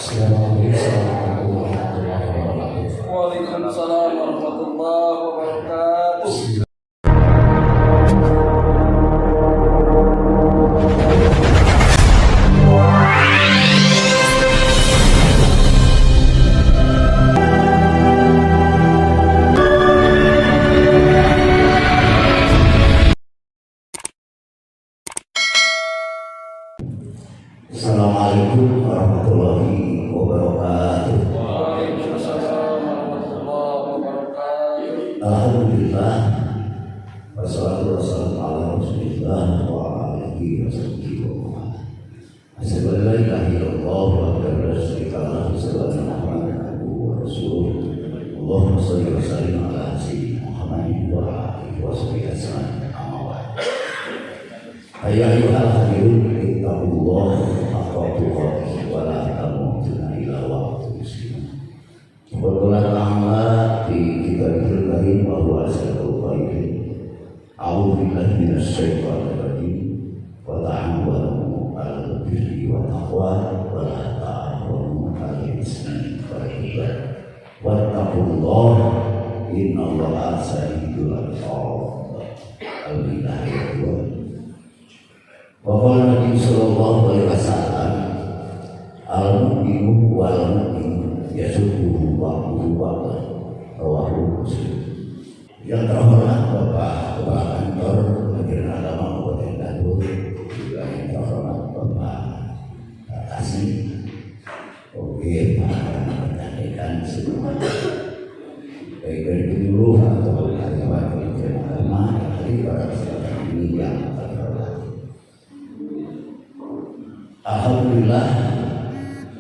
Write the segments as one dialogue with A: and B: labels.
A: Waalaikumsalam warahmatullahi wabarakatuh.
B: Assalamualaikum warahmatullahi wabarakatuh.
A: Waalaikumsalam warahmatullahi wabarakatuh.
B: Alhamdulillah, wassalatu wassalamu ala Rasulillah wa ala alihi wasahbihi wa man wala. Asyhadu an la ilaha illallah wa la syarika lahu wa asyhadu anna Muhammadan abduhu wa rasuluh. Allahumma shalli wa sallim ala sayyidina Muhammadin wa ala alihi wa sahbihi ajma'in. Amma ba'd. Ayya ayyuhal hadirun, ittaqullah wa la tamutunna illa wa antum muslimun. Wa ta'ala fi kitabil karim wa huwa asyraful qailin. A'udzu billahi minasy syaithanir rajim. Wa ta'awanu 'alal birri wa taqwa wa la ta'awanu 'alal ismi wal 'udwan. Wattaqullaha innallaha shadidul 'iqab. Alhamdulillah. Wa qala Nabi sallallahu alaihi wasallam, al-mu'minu wal mu'min yasudduhu ba'duhu ba'dan. Rawahu Muslim. Yang terhormat Bapak Kepala Kantor Kementerian Agama Kabupaten Bandung, juga yang terhormat Bapak Kasih, oke, Pak Dekan semua, baik dari penyuluh atau karyawan Kementerian Agama, dari para peserta ini yang terhormat. Alhamdulillah,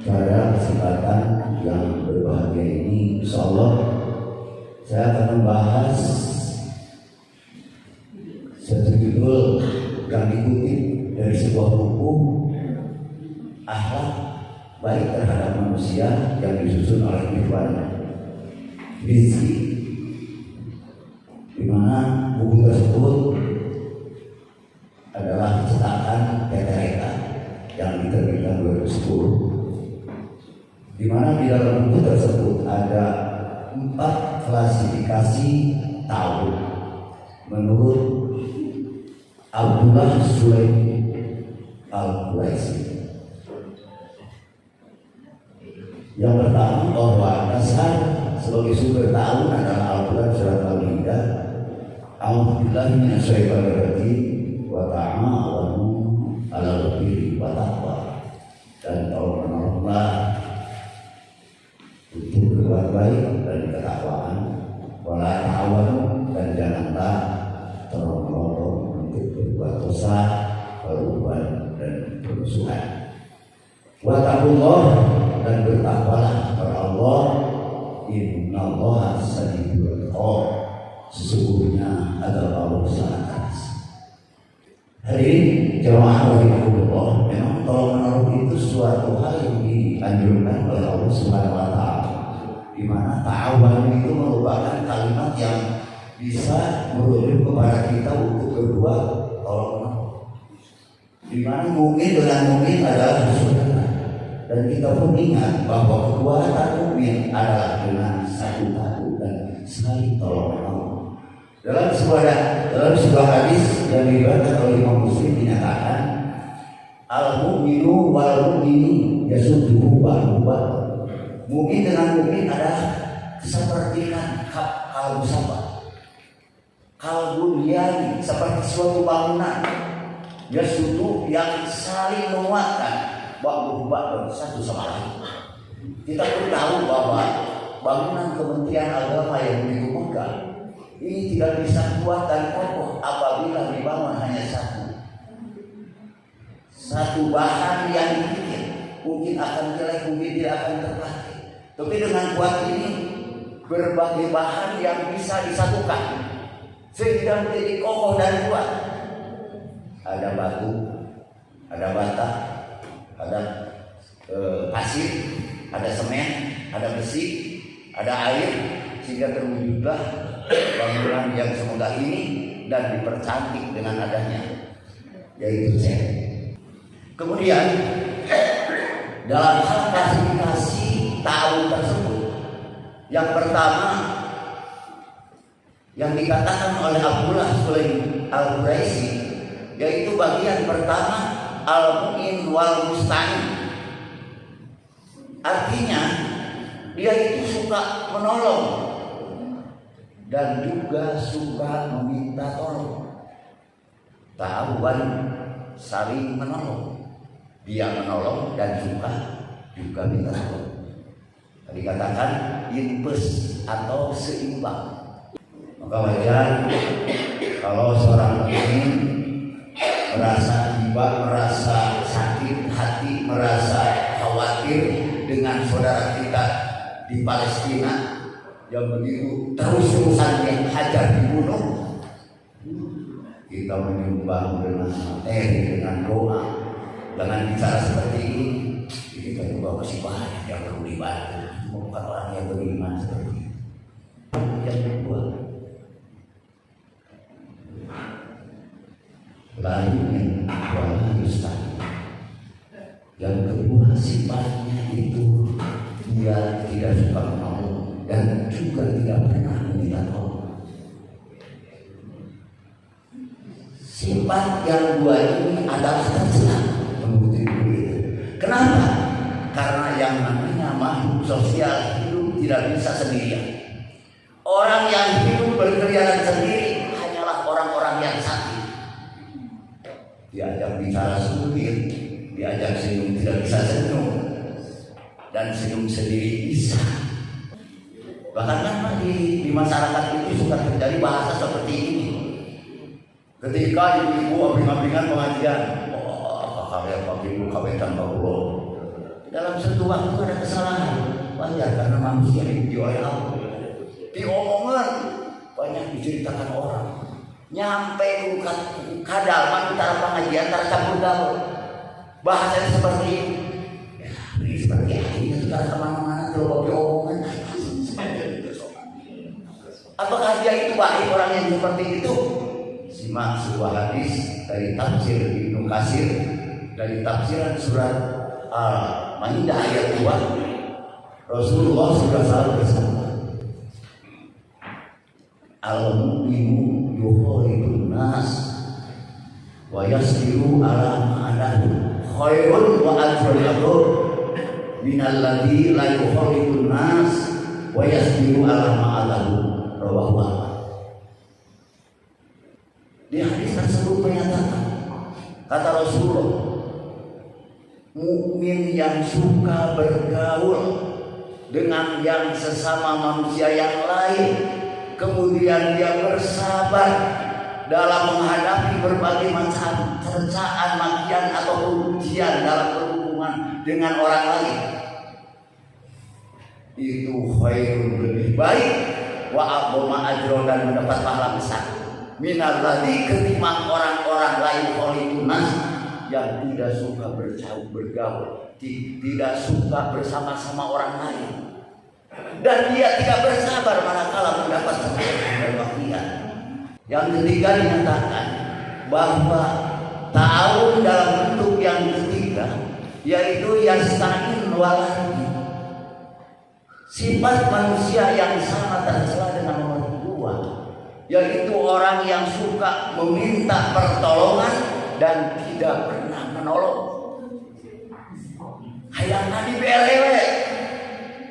B: pada kesempatan yang berbahagia ini, insyaallah saya akan membahas satu judul yang dikutip dari sebuah buku akhlak baik terhadap manusia yang disusun oleh Ikhwan Rizki, di mana buku tersebut adalah cetakan PTRK yang diterbitkan 2010, di mana di dalam buku tersebut ada 4 klasifikasi tahun menurut Abdullah Sulaim Al-Quraisy. Yang pertama, bahwa dasar sebagai sumber tahun adalah Al-Quran surat Al-Maidah. A'udzubillahi minasyaitonir rajim. Wa ta'awanu 'alal birri wa taqwa. Dan tolong-menolonglah untuk berbuat baik dan ketakwaan. Wala ta'awanu, dan janganlah tolong-menolong untuk berbuat dosa, perbuatan dan permusuhan. Wattaqullah, dan bertakwalah kepada Allah. Innallaha shadidul 'iqab, sesungguhnya adalah Allah sangat keras. Hadirin jamaah rahimakumullah, memang tolong-menolong itu suatu hal yang dianjurkan oleh Allah Subhanahu wa taala, di mana ta'awun itu merupakan kalimat yang bisa merujuk kepada kita untuk berbuat tolong-menolong, di mana mungkin dengan mungkin adalah saudara, dan kita pun ingat bahwa kekuatan mukmin adalah dengan satu dan saling tolong-menolong. Dalam sebuah hadis yang diriwayatkan oleh Imam Muslim dinyatakan, al-mu'minu wal mu'mini yasudduhu ba'duhu ba'dan. Mukmin dengan mukmin adalah seperti kalbu sabar, kalbu liani, seperti suatu bangunan yasuddu yang saling menguatkan ba'duhu ba'dan, satu sama lain. Kita pun tahu bahwa bangunan Kementerian Agama yang begitu megah ini tidak bisa kuat dan kokoh apabila dibangun hanya satu bahan yang dikit, mungkin akan jelek, mungkin tidak akan terpakai. Tapi dengan kuat ini berbagai bahan yang bisa disatukan sehingga menjadi kokoh dan kuat. Ada batu, ada bata, ada pasir, ada semen, ada besi, ada air, sehingga terwujudlah bangunan yang semoga ini dan dipercantik dengan adanya, yaitu cement. Kemudian dalam hal klasifikasi ta'awun tersebut. Yang pertama yang dikatakan oleh Abdullah Sulaim Al-Quraisy, yaitu bagian pertama al-mu'in wal musta'in. Artinya dia itu suka menolong dan juga suka meminta tolong. Ta'awun saling menolong, dia menolong dan juga minta tolong. Dikatakan inpes atau seimbang. Maka wajar kalau seorang mukmin merasa tiba, merasa sakit hati, merasa khawatir dengan saudara kita di Palestina yang begitu terus-terusan yang hajar dibunuh, kita menyumbang dengan materi, dengan doa. Jangan bicara seperti ini. Kita juga masih banyak yang perlu dibantu, bukan orang yang beriman seperti itu. Yang kedua, lain yang kedua sifatnya itu dia tidak suka menolong dan juga tidak pernah meminta tolong. Sifat yang dua ini adalah tercela menurut itu. Kenapa? Karena yang namanya makhluk sosial hidup tidak bisa sendirian. Orang yang hidup berkeliaran sendiri hanyalah orang-orang yang sakit. Diajak bicara sulit, diajak senyum tidak bisa senyum, dan senyum sendiri bisa. Bahkan kan di masyarakat itu suka terjadi bahasa seperti ini. Ketika ibu-ibu abing-abingan pengajian, dalam satu waktu ada kesalahan, wajar karena manusia diuji oleh Allah. Diomongan banyak diceritakan orang, nyampe ke kadal antara pengajian antara campur gaul, bahasanya seperti ini. Ya, ini seperti ini sudah kemana-mana kalau diomongan. Apakah dia itu baik orang yang seperti itu? Simak sebuah hadis dari tafsir Ibnu Katsir dari tafsiran surat Al-Maidah ayat 2. Rasulullah sudah selalu bersabda, al-mu'minu yukhoribun nas wa yasbiru ala ma'adahu khairun wa ajrun minal ladzi la yukhoribun nas wa yasbiru ala ma'adahu. Rawahu Ahmad. Di hadis tersebut menyatakan, kata Rasulullah, mukmin yang suka bergaul dengan yang sesama manusia yang lain, kemudian dia bersabar dalam menghadapi berbagai macam cercaan, makian atau ujian dalam berhubungan dengan orang lain, itu khairun, lebih baik, wa aqoma ajro, dan mendapat pahala besar, minal ladzi, ketimbang orang-orang lain kholiqunas yang tidak suka bergaul, tidak suka bersama-sama orang lain, dan dia tidak bersabar manakala mendapat cercaan dan makian. Yang ketiga dinyatakan bahwa ta'awun dalam bentuk yang ketiga yaitu yasta'in waladi. Sifat manusia yang sama tercela dengan nomor 2, yaitu orang yang suka meminta pertolongan dan tidak pernah menolong. Hayang ngadi belewe,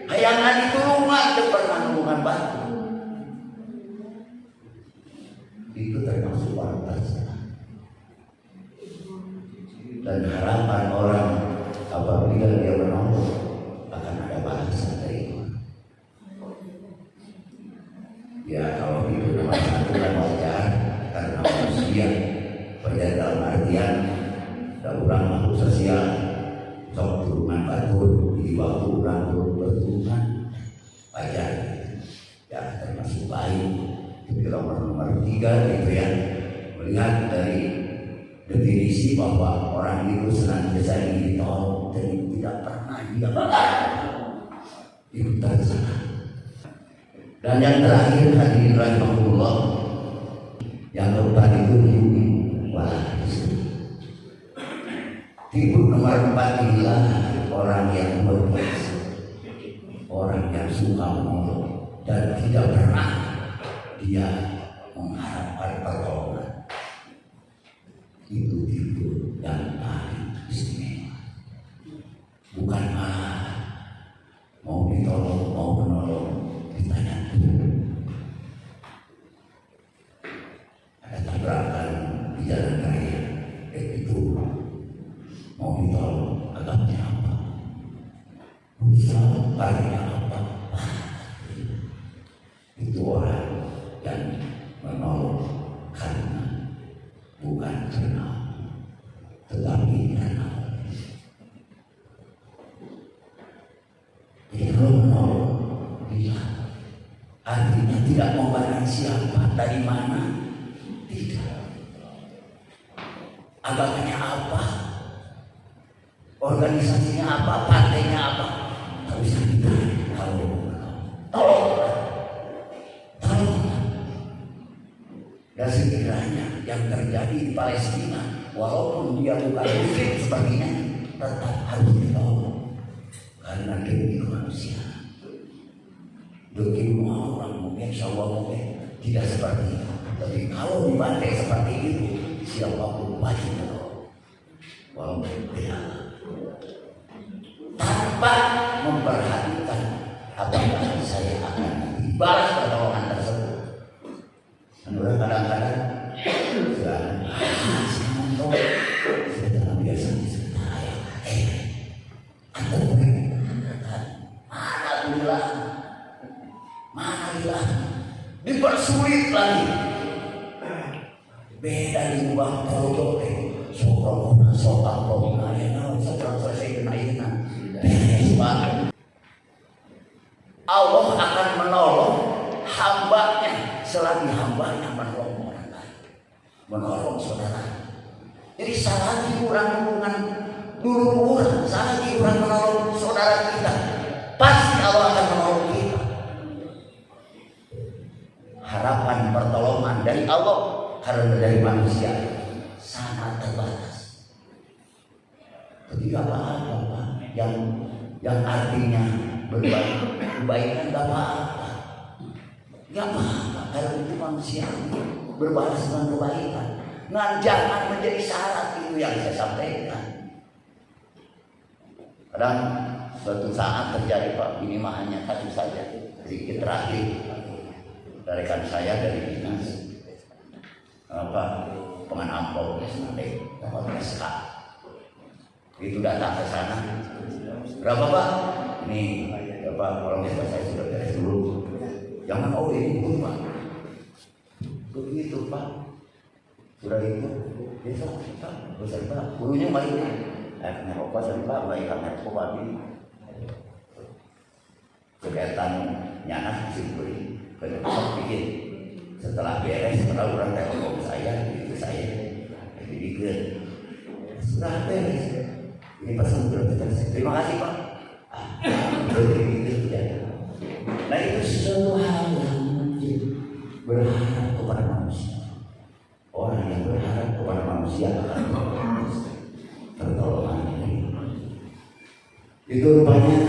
B: hayang ngadi tulungan, teu pernah nulungan bantu. Itu termasuk orang tercela. Dan harapan orang apabila dia menolong akan ada balasan dari itu. Ya kalau itu nomor 1 kan wajar, karena manusia pada dalam artian ada orang makhluk sosial, sok turungan batur di waktu orang berturungan wajar, ya termasuk baik. Itu nomor 3 gitu ya, melihat dari definisi bahwa orang itu senantiasa ingin ditolong dan tidak pernah dia itu tercela. Dan yang terakhir hadirin rahimahullah, yang keempat itu yu'min waladis. Tipe nomor 4 inilah orang orang yang berbiasa, orang yang suka menolong dan tidak pernah dia mengharapkan pertolongan. Itu tipe yang paling istimewa. Bukan malah mau ditolong, mau menolong, ditanya dulu. Ada tabrakan di jalan raya, itu mau ditolong, agaknya apa? Bisa kalinya apa? Itu orang yang menolong karena bukan karena, tetapi karena. Jadi kalau menolong, dia artinya tidak memandang siapa, dari mana, tidak. Agamanya apa, organisasinya apa, partainya apa, tak bisa ditanya. Kalau tolong. Dan sekiranya yang terjadi di Palestina, walaupun dia bukan muslim sepertinya, tetap harus ditolong karena demi kemanusiaan. Demi orang mungkin, insyaAllah mungkin tidak seperti itu. Tapi kalau dibantai seperti itu, siapapun wajib menolong, walaupun tidak, tanpa memperhatikan apakah saya akan dibalas pertolongan tersebut. Menurut kadang-kadang saya menolong, saya dalam biasa saya mana bilang dipersulit lagi. Beda di ubah tolong sokongan sokongan ayana setelah selesai kenaikan Allah akan menolong hambanya selagi hambanya menolong orang lain, menolong saudara. Jadi salah kurang hubungan dulu orang, salah kurang menolong saudara kita, pasti Allah akan menolong kita. Harapan pertolongan dari Allah karena dari manusia sangat terbatas. Ketika apa yang artinya kebaikan gak apa-apa. Gak apa-apa kalau itu manusia berbalas dengan kebaikan. Nah, jangan menjadi syarat, itu yang saya sampaikan. Kadang suatu saat terjadi Pak, ini mah hanya satu saja, sedikit terakhir dari rekan saya dari dinas pengenampau nanti dapat SK. Itu datang ke sana. Berapa Pak? Ini orang desa saya sudah beres dulu. Jangan ini pun Pak. Begitu Pak. Sudah itu besok Pak. Besok Pak. Gurunya balik. Kenapa Pak? Baik kenapa Pak ini? Kegiatan nyanas diberi. Kenapa bikin? Setelah beres, setelah orang telepon saya, itu saya bikin. Sudah beres. Ini pesan sudah selesai. Terima kasih Pak. Begitu ya. Nah itu sesuatu hal yang mungkin berharap kepada manusia. Orang yang berharap kepada manusia akan pertolongan ini. Itu rupanya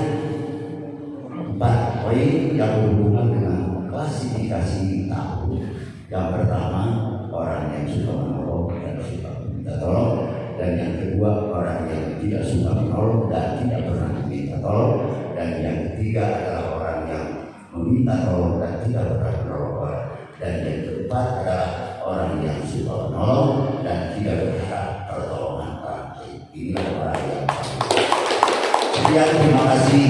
B: 4 poin yang berhubungan dengan klasifikasi tahu. Yang pertama, orang yang suka menolong dan suka minta tolong. Dan yang kedua, orang yang tidak suka menolong dan tidak pernah minta tolong. Dan yang ketiga adalah orang yang meminta tolong dan tidak pernah menolong orang. Dan yang keempat adalah orang yang suka menolong dan tidak berharap pertolongan orang lain. Inilah orang yang sekian, terima kasih.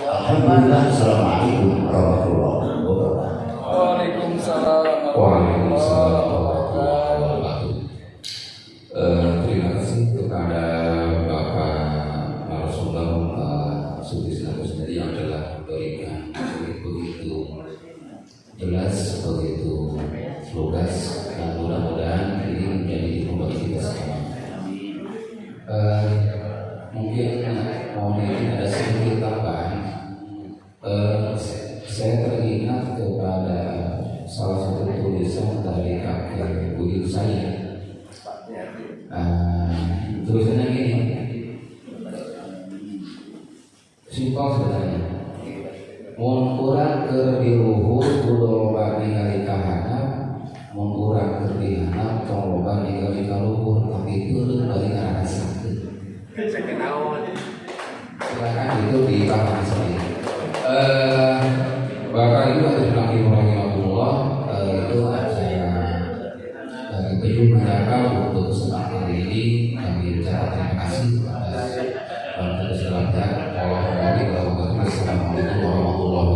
B: Alhamdulillah. Assalamualaikum warahmatullahi wabarakatuh.
A: Waalaikumsalam.
C: Waalaikumsalam warahmatullahi wabarakatuh. Terima kasih kepada Bapak narasumber Sutisna Kusnadi yang telah memberikan begitu jelas, begitu lugas, dan mudah-mudahan ini menjadi ilmu bagi kita semua. Mungkin ada sedikit tambahan. Saya teringat kepada salah satu tulisan dari kakek buyut saya. Tulisannya gini, simpel sebenarnya. Mun urang keur di luhur kudu loba ningali ka handap, mun urang keur di handap tong loba ningali ka luhur, tapi teureun bari ngarasakeun. Silakan itu dipahami sendiri. Bapak Ibu hadirin rahimahullah, itu saya berterima kasih untuk kesempatan ini. Kami ucapkan terima kasih atas segala Allah. Assalamualaikum warahmatullahi